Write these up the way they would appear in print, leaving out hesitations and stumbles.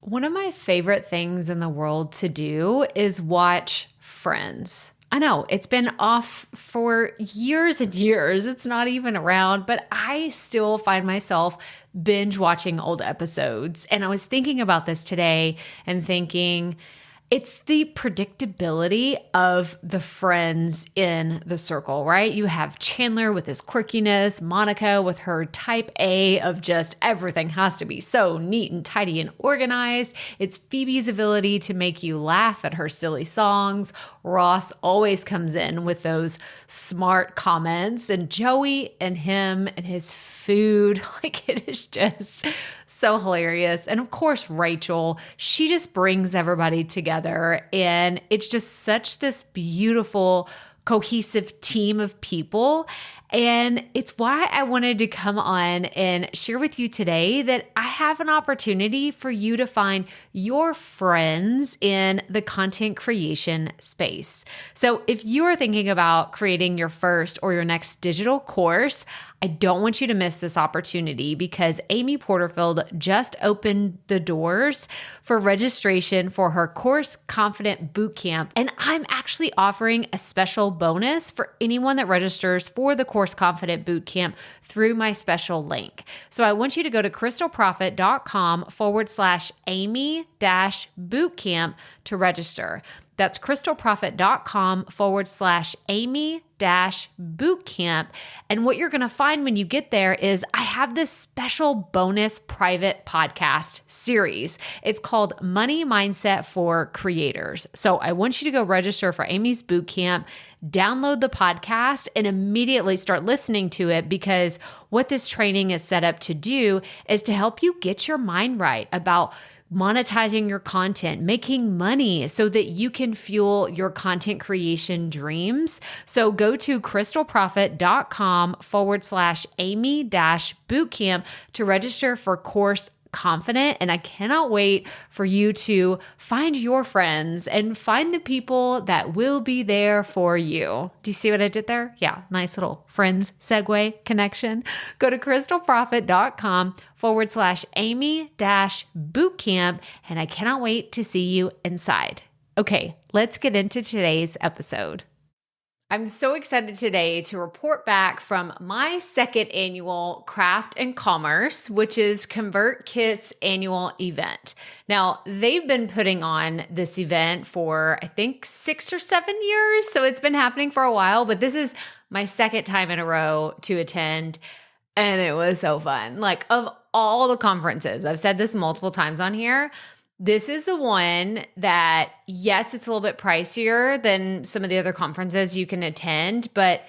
One of my favorite things in the world to do is watch Friends. I know it's been off for years and years. It's not even around, but I still find myself binge watching old episodes. And I was thinking about this today and thinking, it's the predictability of the friends in the circle, right? You have Chandler with his quirkiness, Monica with her type A of just everything has to be so neat and tidy and organized. It's Phoebe's ability to make you laugh at her silly songs. Ross always comes in with those smart comments, and Joey and him and his food, like it is just so hilarious. And of course, Rachel, she just brings everybody together, and it's just such this beautiful, cohesive team of people. And it's why I wanted to come on and share with you today that I have an opportunity for you to find your friends in the content creation space. So if you are thinking about creating your first or your next digital course, I don't want you to miss this opportunity because Amy Porterfield just opened the doors for registration for her Course Confident Bootcamp. And I'm actually offering a special bonus for anyone that registers for the Course Confident Bootcamp through my special link. So I want you to go to crystalprofit.com/Amy-bootcamp to register. That's crystalprofit.com/Amy-bootcamp. And what you're going to find when you get there is I have this special bonus private podcast series. It's called Money Mindset for Creators. So I want you to go register for Amy's bootcamp, download the podcast, and immediately start listening to it, because what this training is set up to do is to help you get your mind right about monetizing your content, making money so that you can fuel your content creation dreams. So go to crystalprofit.com/Amy-bootcamp to register for Course Confident. And I cannot wait for you to find your friends and find the people that will be there for you. Do you see what I did there? Yeah, nice little friends segue connection. Go to crystalprofit.com/Amy-bootcamp. And I cannot wait to see you inside. Okay, let's get into today's episode. I'm so excited today to report back from my second annual Craft and Commerce, which is ConvertKit's annual event. Now, they've been putting on this event for, I think, 6 or 7 years. So it's been happening for a while, but this is my second time in a row to attend. And it was so fun. Like, of all the conferences, I've said this multiple times on here, this is the one that, yes, it's a little bit pricier than some of the other conferences you can attend, but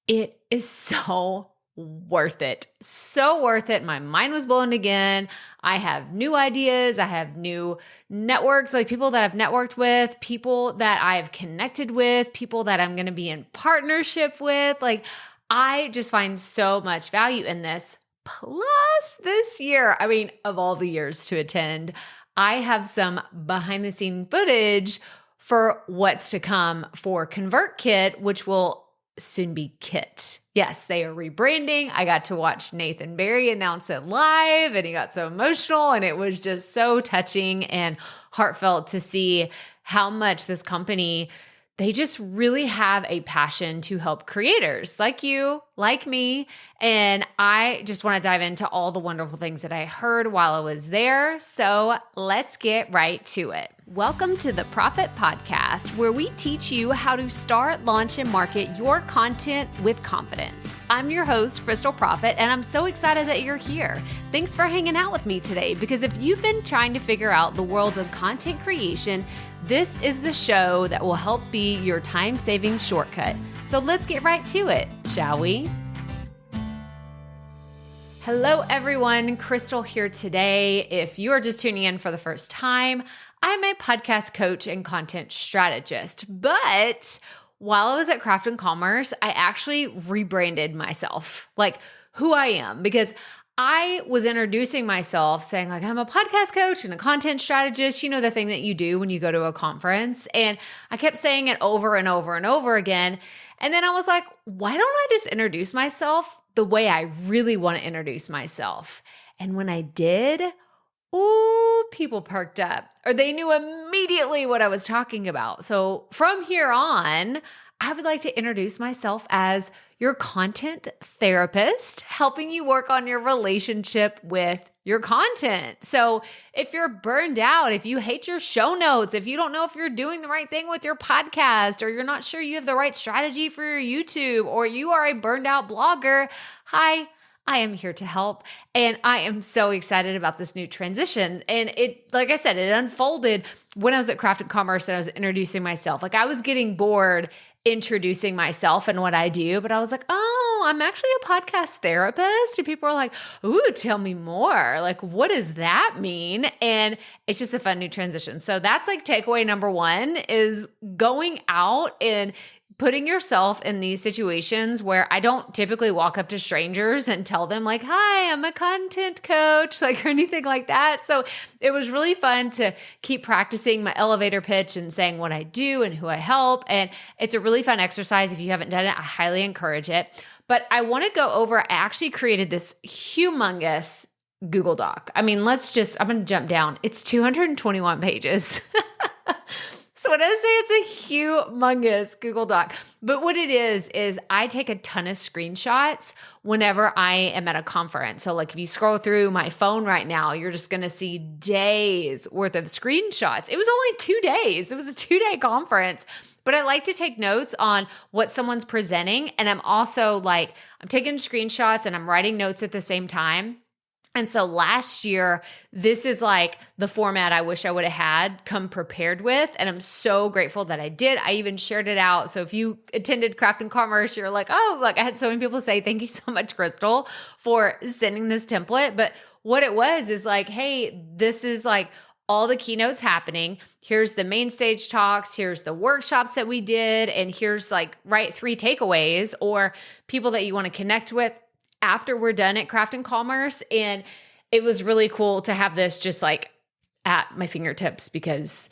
it is so worth it. So worth it. My mind was blown again. I have new ideas. I have new networks, like people that I've networked with, people that I've connected with, people that I'm going to be in partnership with. Like, I just find so much value in this. Plus this year, I mean, of all the years to attend, I have some behind the scene footage for what's to come for ConvertKit, which will soon be Kit. Yes, they are rebranding. I got to watch Nathan Barry announce it live, and he got so emotional, and it was just so touching and heartfelt to see how much this company, they just really have a passion to help creators like you, like me. And I just want to dive into all the wonderful things that I heard while I was there. So let's get right to it. Welcome to the Profit Podcast, where we teach you how to start, launch, and market your content with confidence. I'm your host, Crystal Profit, and I'm so excited that you're here. Thanks for hanging out with me today, because if you've been trying to figure out the world of content creation, this is the show that will help be your time-saving shortcut. So let's get right to it, shall we? Hello, everyone. Crystal here today. If you are just tuning in for the first time, I'm a podcast coach and content strategist. But while I was at Craft and Commerce, I actually rebranded myself, like who I am, because I was introducing myself saying like, I'm a podcast coach and a content strategist, you know, the thing that you do when you go to a conference. And I kept saying it over and over and over again. And then I was like, why don't I just introduce myself the way I really want to introduce myself? And when I did, ooh, people perked up, or they knew immediately what I was talking about. So from here on, I would like to introduce myself as your content therapist, helping you work on your relationship with your content. So if you're burned out, if you hate your show notes, if you don't know if you're doing the right thing with your podcast, or you're not sure you have the right strategy for your YouTube, or you are a burned out blogger, hi, I am here to help. And I am so excited about this new transition. And it, like I said, it unfolded when I was at Craft and Commerce and I was introducing myself. Like I was getting bored introducing myself and what I do, but I was like, oh, I'm actually a podcast therapist. And people are like, ooh, tell me more. Like, what does that mean? And it's just a fun new transition. So that's like takeaway number one is going out and putting yourself in these situations where I don't typically walk up to strangers and tell them like, hi, I'm a content coach, like, or anything like that. So it was really fun to keep practicing my elevator pitch and saying what I do and who I help. And it's a really fun exercise. If you haven't done it, I highly encourage it. But I want to go over, I actually created this humongous Google Doc. I mean, I'm going to jump down. It's 221 pages. So when I say it's a humongous Google Doc, but what it is I take a ton of screenshots whenever I am at a conference. So like if you scroll through my phone right now, you're just going to see days worth of screenshots. It was only 2 days. It was a 2-day conference. But I like to take notes on what someone's presenting. And I'm also like, I'm taking screenshots and I'm writing notes at the same time. And so last year, this is like the format I wish I would have had come prepared with. And I'm so grateful that I did. I even shared it out. So if you attended Craft and Commerce, you're like, oh, like I had so many people say, thank you so much, Crystal, for sending this template. But what it was is like, hey, this is like all the keynotes happening. Here's the main stage talks. Here's the workshops that we did. And here's like, write 3 takeaways or people that you want to connect with after we're done at Craft and Commerce. And it was really cool to have this just like at my fingertips because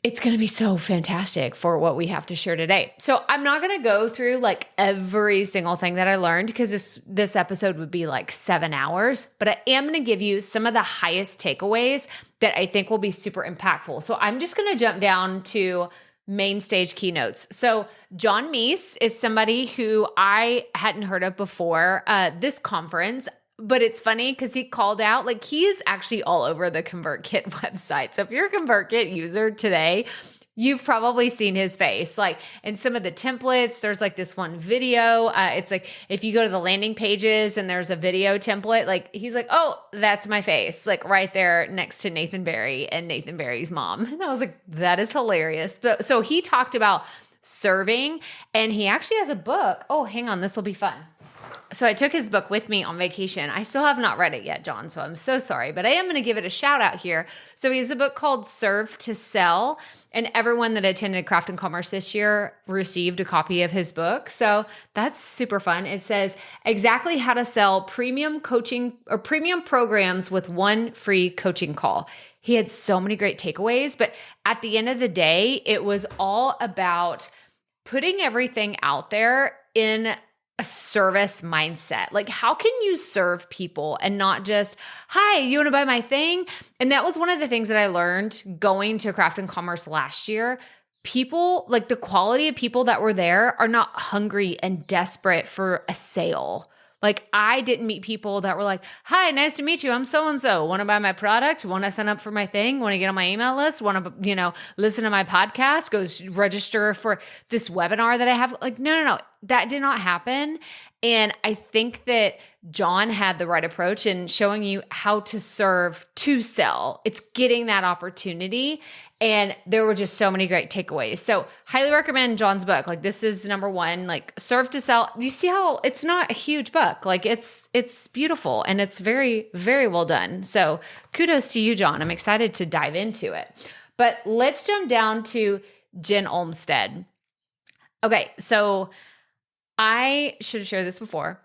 it's going to be so fantastic for what we have to share today. So I'm not going to go through like every single thing that I learned because this episode would be like 7 hours, but I am going to give you some of the highest takeaways that I think will be super impactful. So I'm just going to jump down to main stage keynotes. So John Meese is somebody who I hadn't heard of before this conference, but it's funny because he called out, like he is actually all over the ConvertKit website. So if you're a ConvertKit user today, you've probably seen his face. Like in some of the templates, there's like this one video. It's like if you go to the landing pages and there's a video template, like he's like, oh, that's my face, like right there next to Nathan Barry and Nathan Barry's mom. And I was like, that is hilarious. But so he talked about serving and he actually has a book. Oh, hang on, this will be fun. So I took his book with me on vacation. I still have not read it yet, John, so I'm so sorry, but I am going to give it a shout out here. So he has a book called Serve to Sell, and everyone that attended Craft and Commerce this year received a copy of his book. So that's super fun. It says exactly how to sell premium coaching or premium programs with one free coaching call. He had so many great takeaways, but at the end of the day, it was all about putting everything out there in a service mindset. Like, how can you serve people and not just, hi, you want to buy my thing? And that was one of the things that I learned going to Craft and Commerce last year. People, like the quality of people that were there are not hungry and desperate for a sale. Like I didn't meet people that were like, hi, nice to meet you. I'm so-and-so. Want to buy my product? Want to sign up for my thing? Want to get on my email list? Want to, listen to my podcast? Go register for this webinar that I have? Like, no. That did not happen. And I think that John had the right approach in showing you how to serve to sell. It's getting that opportunity. And there were just so many great takeaways. So highly recommend John's book. Like this is number one, like Serve to Sell. Do you see how it's not a huge book? Like it's beautiful and it's very, very well done. So kudos to you, John. I'm excited to dive into it. But let's jump down to Jen Olmsted. Okay, so I should have shared this before,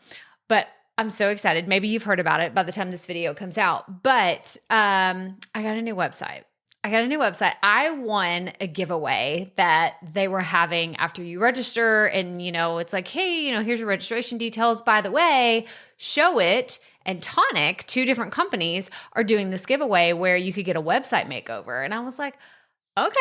but I'm so excited. Maybe you've heard about it by the time this video comes out, but I got a new website. I won a giveaway that they were having after you register and, it's like, hey, here's your registration details. By the way, show it and Tonic, two different companies, are doing this giveaway where you could get a website makeover. And I was like, okay,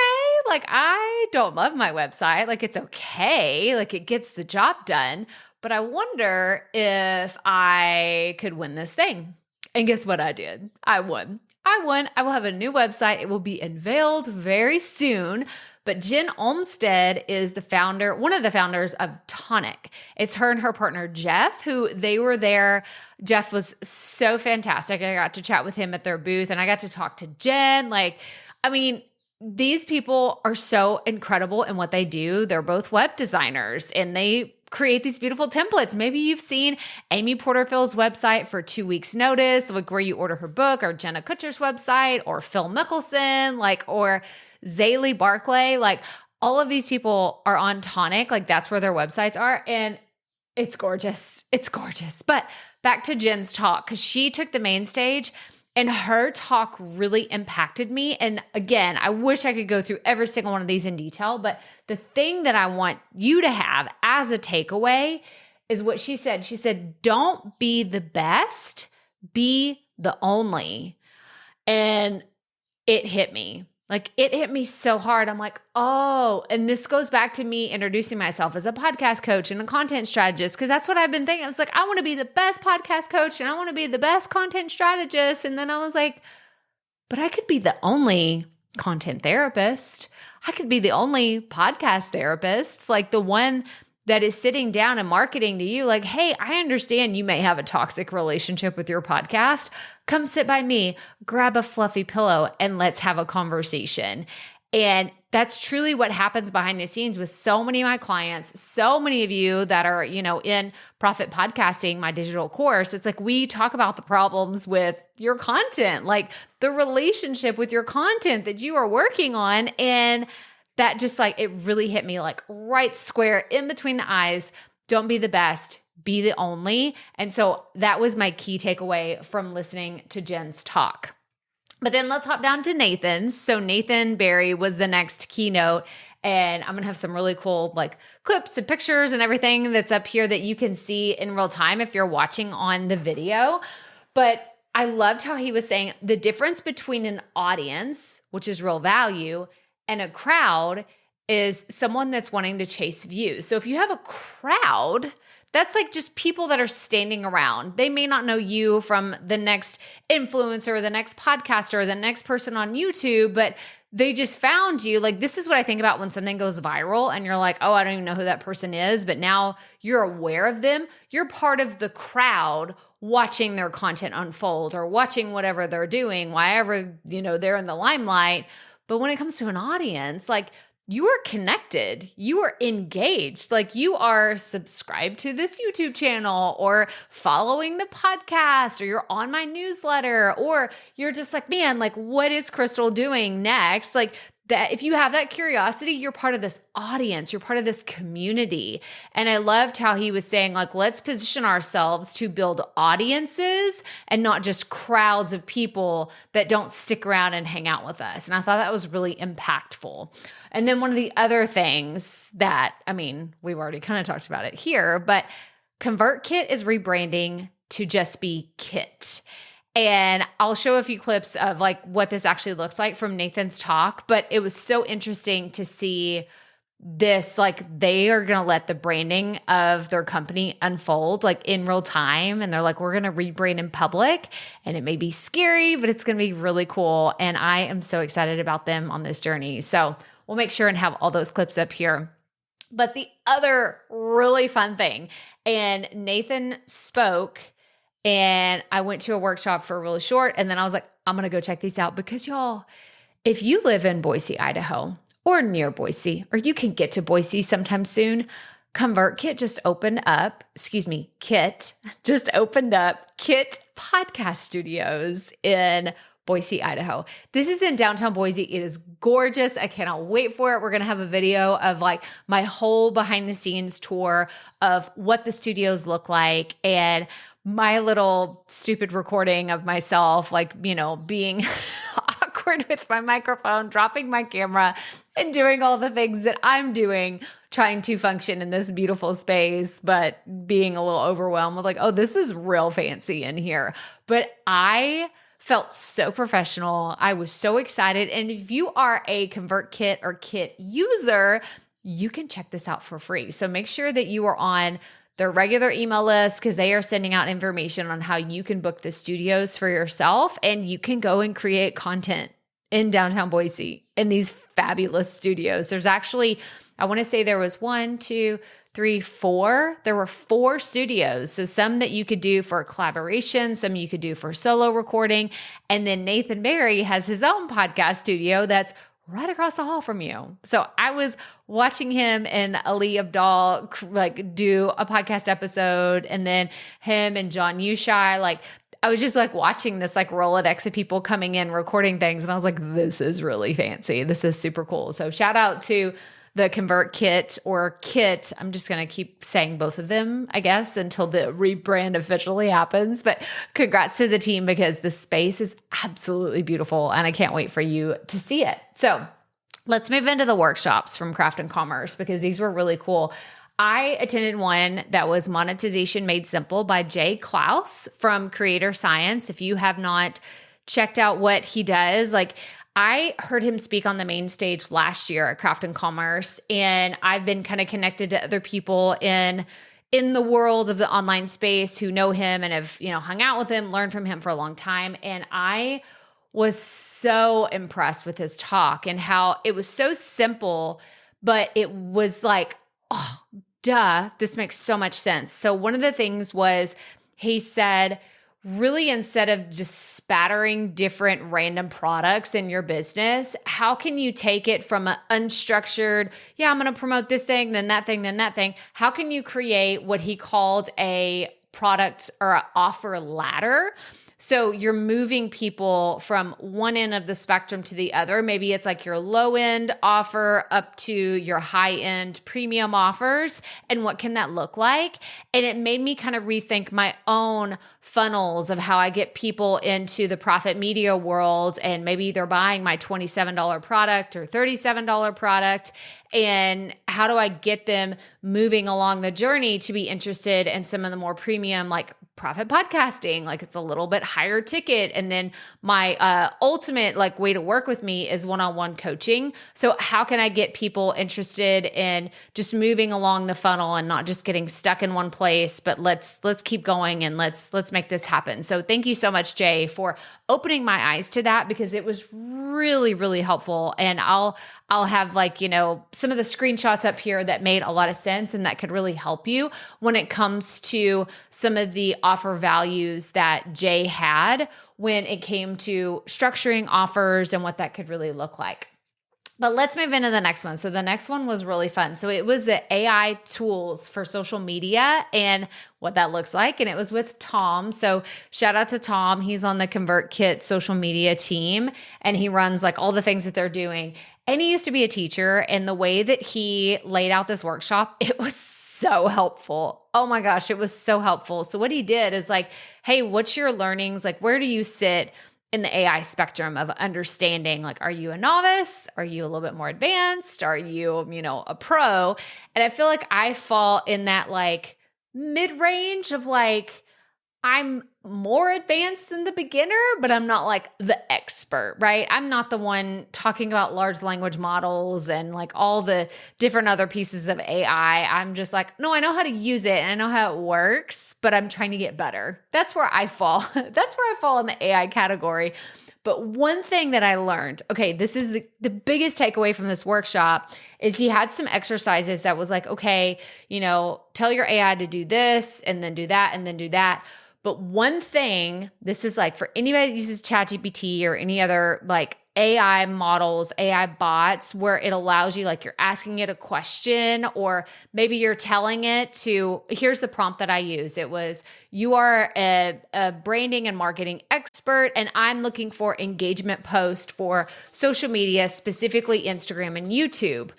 like I don't love my website. Like it's okay. Like it gets the job done. But I wonder if I could win this thing. And guess what I did? I won. I won. I will have a new website. It will be unveiled very soon. But Jen Olmsted is the founder, one of the founders of Tonic. It's her and her partner, Jeff, who they were there. Jeff was so fantastic. I got to chat with him at their booth and I got to talk to Jen. Like, I mean, these people are so incredible in what they do. They're both web designers and they create these beautiful templates. Maybe you've seen Amy Porterfield's website for 2 weeks notice, like where you order her book, or Jenna Kutcher's website, or Phil Mickelson, like, or Zaylee Barclay. Like all of these people are on Tonic. Like that's where their websites are. And it's gorgeous. It's gorgeous. But back to Jen's talk, because she took the main stage and her talk really impacted me. And again, I wish I could go through every single one of these in detail, but the thing that I want you to have as a takeaway is what she said. She said, don't be the best, be the only. And it hit me. Like it hit me so hard. I'm like, oh, and this goes back to me introducing myself as a podcast coach and a content strategist, because that's what I've been thinking. I was like, I want to be the best podcast coach and I want to be the best content strategist. And then I was like, but I could be the only content therapist. I could be the only podcast therapist, like the one that is sitting down and marketing to you like, hey, I understand you may have a toxic relationship with your podcast. Come sit by me, grab a fluffy pillow, and let's have a conversation. And that's truly what happens behind the scenes with so many of my clients, so many of you that are, in Profit Podcasting, my digital course. It's like we talk about the problems with your content, like the relationship with your content that you are working on. And that just like, it really hit me like right square in between the eyes. Don't be the best, be the only. And so that was my key takeaway from listening to Jen's talk. But then let's hop down to Nathan's. So Nathan Barry was the next keynote, and I'm going to have some really cool like clips and pictures and everything that's up here that you can see in real time if you're watching on the video. But I loved how he was saying the difference between an audience, which is real value, and a crowd is someone that's wanting to chase views. So if you have a crowd, that's like just people that are standing around. They may not know you from the next influencer, the next podcaster, the next person on YouTube, but they just found you. Like, this is what I think about when something goes viral and you're like, oh, I don't even know who that person is, but now you're aware of them. You're part of the crowd watching their content unfold or watching whatever they're doing, wherever, they're in the limelight. But when it comes to an audience, like, you are connected, you are engaged, like you are subscribed to this YouTube channel or following the podcast, or you're on my newsletter, or you're just like, man, like what is Crystal doing next? Like that, if you have that curiosity, you're part of this audience, you're part of this community. And I loved how he was saying, like, let's position ourselves to build audiences and not just crowds of people that don't stick around and hang out with us. And I thought that was really impactful. And then one of the other things that, we've already kind of talked about it here, but ConvertKit is rebranding to just be Kit. And I'll show a few clips of like what this actually looks like from Nathan's talk, but it was so interesting to see this, like they are going to let the branding of their company unfold like in real time. And they're like, we're going to rebrand in public, and it may be scary, but it's going to be really cool. And I am so excited about them on this journey. So we'll make sure and have all those clips up here. But the other really fun thing, and Nathan spoke, and I went to a workshop for really short, and then I was like, I'm going to go check these out, because y'all, if you live in Boise, Idaho, or near Boise, or you can get to Boise sometime soon, ConvertKit just opened up, Kit just opened up Kit Podcast Studios in Boise, Idaho. This is in downtown Boise. It is gorgeous. I cannot wait for it. We're going to have a video of like my whole behind the scenes tour of what the studios look like, and my little stupid recording of myself, like, being awkward with my microphone, dropping my camera. and doing all the things that I'm doing, trying to function in this beautiful space, but being a little overwhelmed with like, oh, this is real fancy in here. But I felt so professional. I was so excited. And if you are a ConvertKit or Kit user, you can check this out for free. So make sure that you are on their regular email list because they are sending out information on how you can book the studios for yourself and you can go and create content in downtown Boise in these fabulous studios. There's actually, I want to say there was 1, 2, 3, 4. There were 4 studios. So some that you could do for collaboration, some you could do for solo recording. And then Nathan Barry has his own podcast studio that's right across the hall from you. So I was watching him and Ali Abdal like do a podcast episode, and then him and John Ushai, like I was just like watching this like Rolodex of people coming in, recording things. And I was like, this is really fancy. This is super cool. So shout out to the ConvertKit or Kit. I'm just going to keep saying both of them, I guess, until the rebrand officially happens. But congrats to the team because the space is absolutely beautiful and I can't wait for you to see it. So let's move into the workshops from Craft and Commerce because these were really cool. I attended one that was Monetization Made Simple by Jay Klaus from Creator Science. If you have not checked out what he does, like I heard him speak on the main stage last year at Craft and Commerce, and I've been kind of connected to other people in the world of the online space who know him and have, hung out with him, learned from him for a long time. And I was so impressed with his talk and how it was so simple, but it was like, oh, duh, this makes so much sense. So one of the things was he said, really, instead of just spattering different random products in your business, how can you take it from an unstructured, I'm going to promote this thing, then that thing, then that thing. How can you create what he called a product or an offer ladder? So you're moving people from one end of the spectrum to the other. Maybe it's like your low end offer up to your high end premium offers. And what can that look like? And it made me kind of rethink my own funnels of how I get people into the profit media world. And maybe they're buying my $27 product or $37 product. And how do I get them moving along the journey to be interested in some of the more premium, like profit podcasting, like it's a little bit higher ticket. And then my ultimate like way to work with me is one-on-one coaching. So how can I get people interested in just moving along the funnel and not just getting stuck in one place, but let's keep going and let's make this happen. So thank you so much, Jay, for opening my eyes to that because it was really, really helpful. And I'll have like, some of the screenshots up here that made a lot of sense and that could really help you when it comes to some of the offer values that Jay had when it came to structuring offers and what that could really look like. But let's move into the next one. So the next one was really fun. So it was the AI tools for social media and what that looks like. And it was with Tom. So shout out to Tom. He's on the ConvertKit social media team and he runs like all the things that they're doing. And he used to be a teacher. And the way that he laid out this workshop, it was so helpful. Oh my gosh, it was so helpful. So what he did is like, hey, what's your learnings? Like, where do you sit in the AI spectrum of understanding? Like, are you a novice? Are you a little bit more advanced? Are you, a pro? And I feel like I fall in that like mid-range of like, I'm more advanced than the beginner, but I'm not like the expert, right? I'm not the one talking about large language models and like all the different other pieces of AI. I'm just like, no, I know how to use it and I know how it works, but I'm trying to get better. That's where I fall. That's where I fall in the AI category. But one thing that I learned, okay, this is the biggest takeaway from this workshop, is he had some exercises that was like, okay, tell your AI to do this and then do that and then do that. But one thing, this is like for anybody that uses ChatGPT or any other like AI models, AI bots, where it allows you, like you're asking it a question or maybe you're telling it to, here's the prompt that I use. It was, you are a branding and marketing expert, and I'm looking for engagement post for social media, specifically Instagram and YouTube.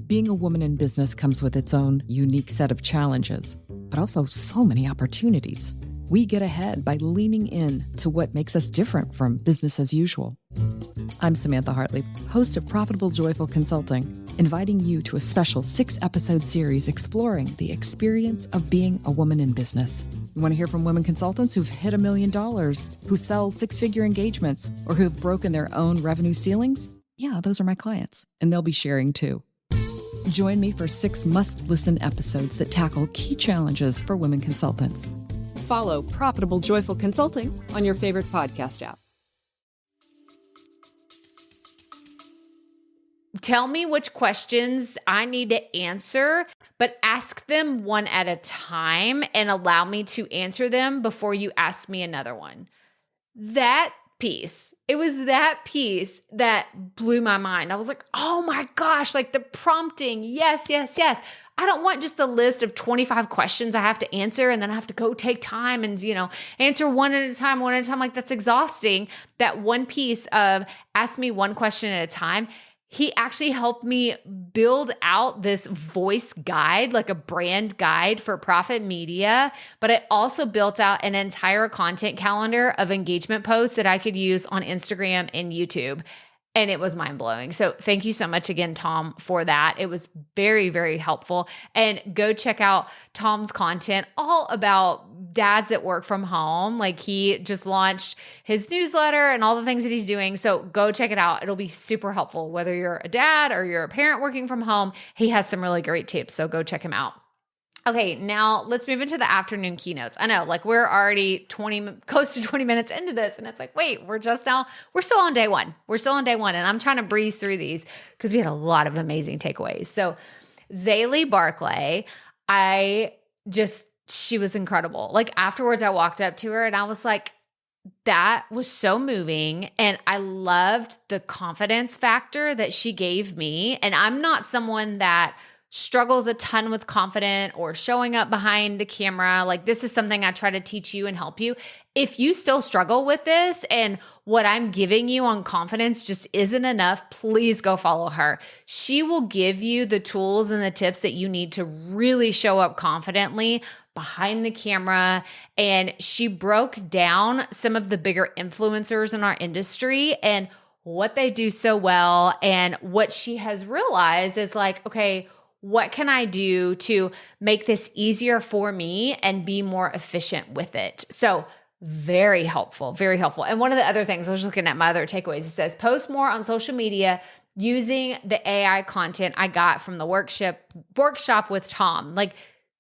Being a woman in business comes with its own unique set of challenges, but also so many opportunities. we get ahead by leaning in to what makes us different from business as usual. I'm Samantha Hartley, host of Profitable Joyful Consulting, inviting you to a special 6-episode series exploring the experience of being a woman in business. You want to hear from women consultants who've hit $1 million, who sell 6-figure engagements, or who've broken their own revenue ceilings? Yeah, those are my clients, and they'll be sharing too. Join me for 6 must-listen episodes that tackle key challenges for women consultants. Follow Profitable Joyful Consulting on your favorite podcast app. Tell me which questions I need to answer, but ask them one at a time and allow me to answer them before you ask me another one. That piece, it was that piece that blew my mind. I was like, oh my gosh, like the prompting. Yes, yes, yes. I don't want just a list of 25 questions I have to answer and then I have to go take time and, answer one at a time. Like that's exhausting. That one piece of ask me one question at a time. He actually helped me build out this voice guide, like a brand guide for profit media, but I also built out an entire content calendar of engagement posts that I could use on Instagram and YouTube. And it was mind-blowing. So thank you so much again, Tom, for that. It was very, very helpful. And go check out Tom's content all about dads that work from home. Like he just launched his newsletter and all the things that he's doing. So go check it out. It'll be super helpful. Whether you're a dad or you're a parent working from home, he has some really great tips. So go check him out. Okay, now let's move into the afternoon keynotes. I know, like we're already close to 20 minutes into this, and it's like, wait, we're still on day one. We're still on day one, and I'm trying to breeze through these because we had a lot of amazing takeaways. So Zaylee Barclay, she was incredible. Like afterwards, I walked up to her and I was like, that was so moving. And I loved the confidence factor that she gave me. And I'm not someone that struggles a ton with confident or showing up behind the camera. Like this is something I try to teach you and help you. If you still struggle with this and what I'm giving you on confidence just isn't enough, please go follow her. She will give you the tools and the tips that you need to really show up confidently behind the camera. And she broke down some of the bigger influencers in our industry and what they do so well. And what she has realized is like, okay, what can I do to make this easier for me and be more efficient with it? So very helpful, very helpful. And one of the other things, I was looking at my other takeaways, it says, post more on social media using the AI content I got from the workshop with Tom. Like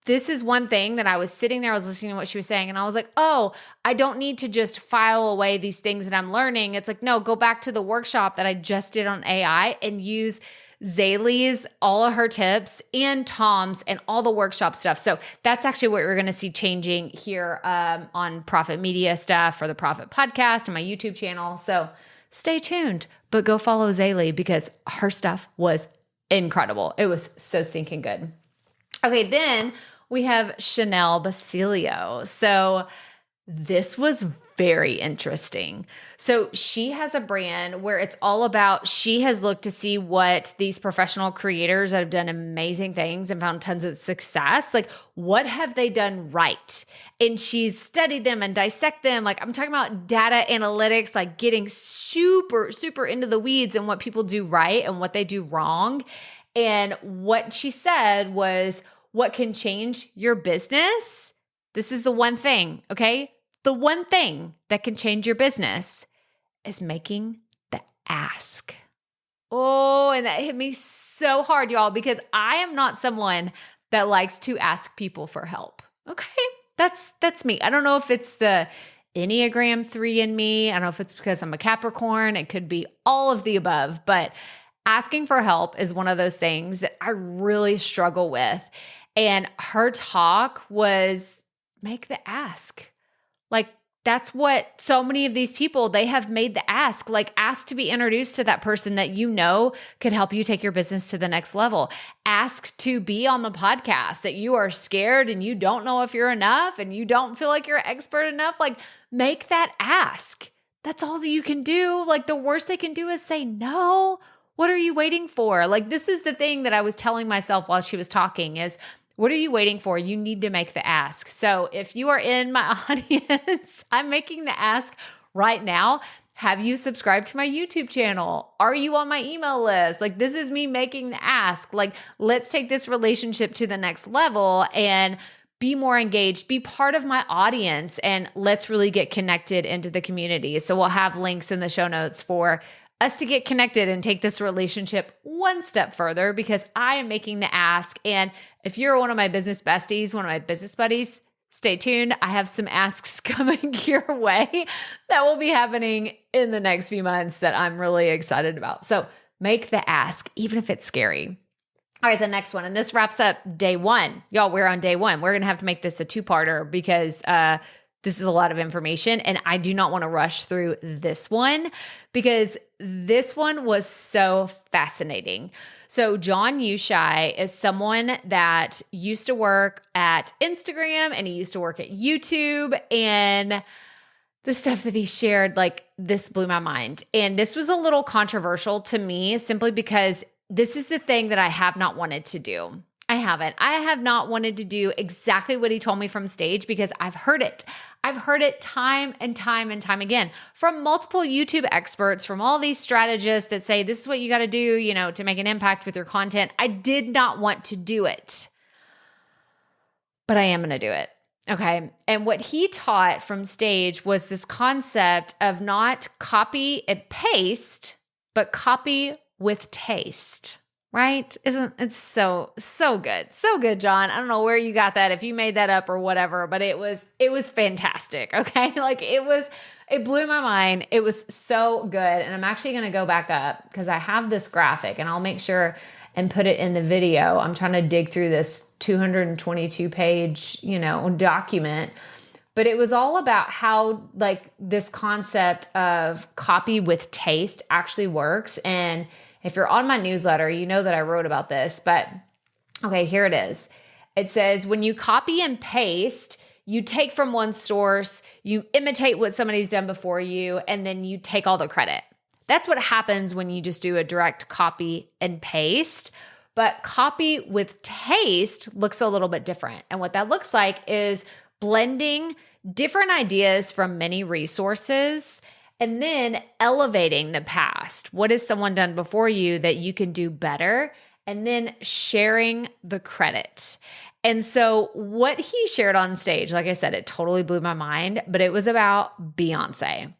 this is one thing that I was sitting there, I was listening to what she was saying, and I was like, oh, I don't need to just file away these things that I'm learning. It's like, no, go back to the workshop that I just did on AI and use Zaylee's, all of her tips and Tom's and all the workshop stuff. So that's actually what we're going to see changing here on Profit Media stuff for the Profit Podcast and my YouTube channel. So stay tuned, but go follow Zaylee because her stuff was incredible. It was so stinking good. Okay, then we have Chanel Basilio. So this was very interesting. So she has a brand where it's all about, she has looked to see what these professional creators that have done amazing things and found tons of success, like what have they done right? And she's studied them and dissect them. Like I'm talking about data analytics, like getting super, super into the weeds and what people do right and what they do wrong. And what she said was, what can change your business? This is the one thing, okay? The one thing that can change your business is making the ask. Oh, and that hit me so hard, y'all, because I am not someone that likes to ask people for help. Okay, that's me. I don't know if it's the Enneagram 3 in me. I don't know if it's because I'm a Capricorn. It could be all of the above, but asking for help is one of those things that I really struggle with. And her talk was make the ask. Like that's what so many of these people, they have made the ask, like ask to be introduced to that person that you know could help you take your business to the next level. Ask to be on the podcast that you are scared and you don't know if you're enough and you don't feel like you're expert enough. Like make that ask. That's all that you can do. Like the worst they can do is say no. What are you waiting for? Like this is the thing that I was telling myself while she was talking is What are you waiting for? You need to make the ask. So if you are in my audience, I'm making the ask right now. Have you subscribed to my YouTube channel? Are you on my email list? Like, this is me making the ask. Like, let's take this relationship to the next level and be more engaged, be part of my audience, and let's really get connected into the community. So we'll have links in the show notes for us to get connected and take this relationship one step further, because I am making the ask. And if you're one of my business besties, one of my business buddies, stay tuned. I have some asks coming your way that will be happening in the next few months that I'm really excited about. So make the ask, even if it's scary. All right, the next one, and this wraps up day one. Y'all, we're on day one. We're going to have to make this a two-parter because this is a lot of information, and I do not want to rush through this one because this one was so fascinating. So John Ushai is someone that used to work at Instagram, and he used to work at YouTube, and the stuff that he shared, like, this blew my mind. And this was a little controversial to me simply because this is the thing that I have not wanted to do. I have not wanted to do exactly what he told me from stage because I've heard it. I've heard it time and time and time again from multiple YouTube experts, from all these strategists that say, this is what you got to do, to make an impact with your content. I did not want to do it, but I am going to do it. Okay. And what he taught from stage was this concept of not copy and paste, but copy with taste, right? Isn't it so good? So good, John. I don't know where you got that, if you made that up or whatever, but it was fantastic. Okay. Like, it blew my mind. It was so good. And I'm actually going to go back up because I have this graphic, and I'll make sure and put it in the video. I'm trying to dig through this 222 page, document. But it was all about how, like, this concept of copy with taste actually works. And if you're on my newsletter, you know that I wrote about this, but okay, here it is. It says, when you copy and paste, you take from one source, you imitate what somebody's done before you, and then you take all the credit. That's what happens when you just do a direct copy and paste. But copy with taste looks a little bit different. And what that looks like is blending different ideas from many resources and then elevating the past. What has someone done before you that you can do better? And then sharing the credit. And so what he shared on stage, like I said, it totally blew my mind, but it was about Beyonce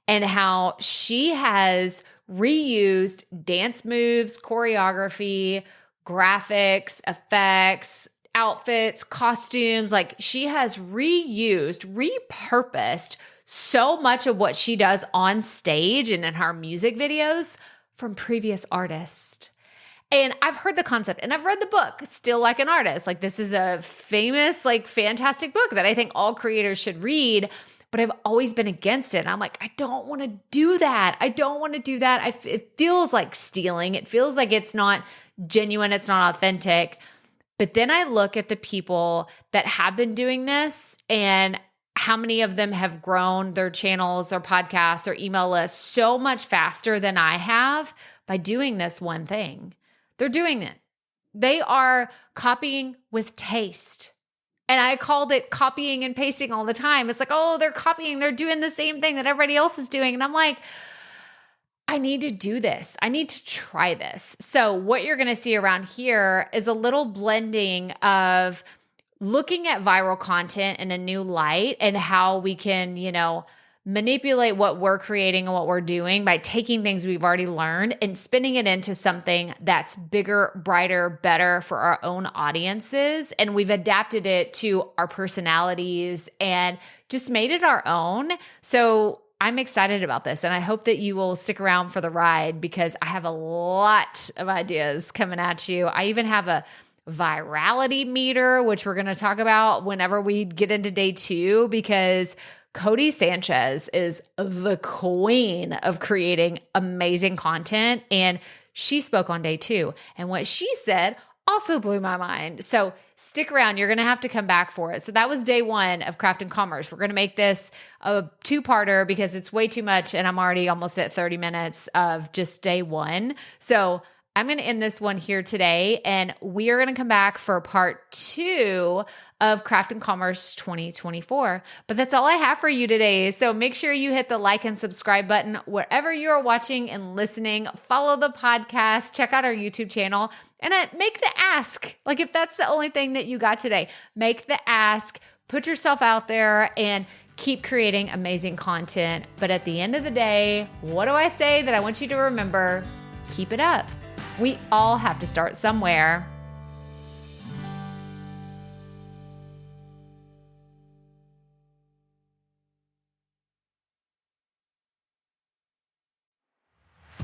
and how she has reused dance moves, choreography, graphics, effects, outfits, costumes. Like, she has reused, repurposed so much of what she does on stage and in her music videos from previous artists. And I've heard the concept and I've read the book, Still Like an Artist. Like, this is a famous, like, fantastic book that I think all creators should read, but I've always been against it. And I'm like, I don't want to do that. It feels like stealing. It feels like it's not genuine. It's not authentic. But then I look at the people that have been doing this and how many of them have grown their channels, their podcasts, their email lists so much faster than I have by doing this one thing. They're doing it. They are copying with taste. And I called it copying and pasting all the time. It's like, oh, they're copying. They're doing the same thing that everybody else is doing. And I'm like, I need to do this. I need to try this. So what you're going to see around here is a little blending of looking at viral content in a new light and how we can, manipulate what we're creating and what we're doing by taking things we've already learned and spinning it into something that's bigger, brighter, better for our own audiences. And we've adapted it to our personalities and just made it our own. So I'm excited about this, and I hope that you will stick around for the ride because I have a lot of ideas coming at you. I even have a virality meter, which we're going to talk about whenever we get into day 2, because Cody Sanchez is the queen of creating amazing content, and she spoke on day 2. And what she said also blew my mind. So stick around. You're going to have to come back for it. So that was day 1 of Craft and Commerce. We're going to make this a 2-parter because it's way too much, and I'm already almost at 30 minutes of just day 1. So I'm going to end this one here today, and we are going to come back for part 2 of Craft and Commerce 2024. But that's all I have for you today. So make sure you hit the like and subscribe button wherever you're watching and listening. Follow the podcast, check out our YouTube channel, and make the ask. Like if that's the only thing that you got today, make the ask, put yourself out there, and keep creating amazing content. But at the end of the day, what do I say that I want you to remember? Keep it up. We all have to start somewhere.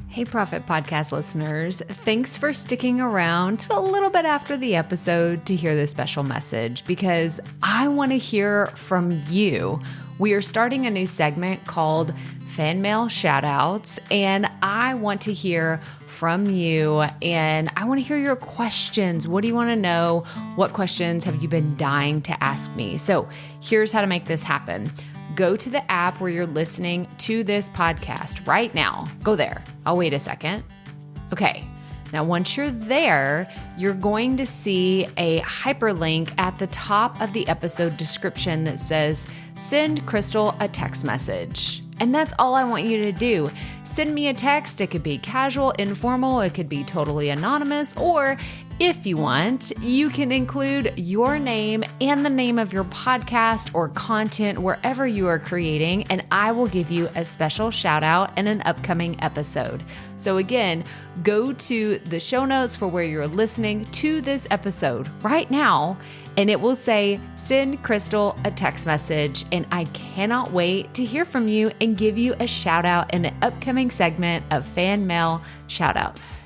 Hey, Profit Podcast listeners. Thanks for sticking around to a little bit after the episode to hear this special message, because I want to hear from you. We are starting a new segment called Fan Mail Shoutouts, and I want to hear from you, and I want to hear your questions. What do you want to know? What questions have you been dying to ask me? So here's how to make this happen. Go to the app where you're listening to this podcast right now. Go there. I'll wait a second. Okay. Now, once you're there, you're going to see a hyperlink at the top of the episode description that says, send Crystal a text message. And that's all I want you to do. Send me a text. It could be casual, informal. It could be totally anonymous. Or if you want, you can include your name and the name of your podcast or content wherever you are creating, and I will give you a special shout out in an upcoming episode. So again, go to the show notes for where you're listening to this episode right now, and it will say, send Crystal a text message. And I cannot wait to hear from you and give you a shout out in an upcoming segment of Fan Mail Shoutouts.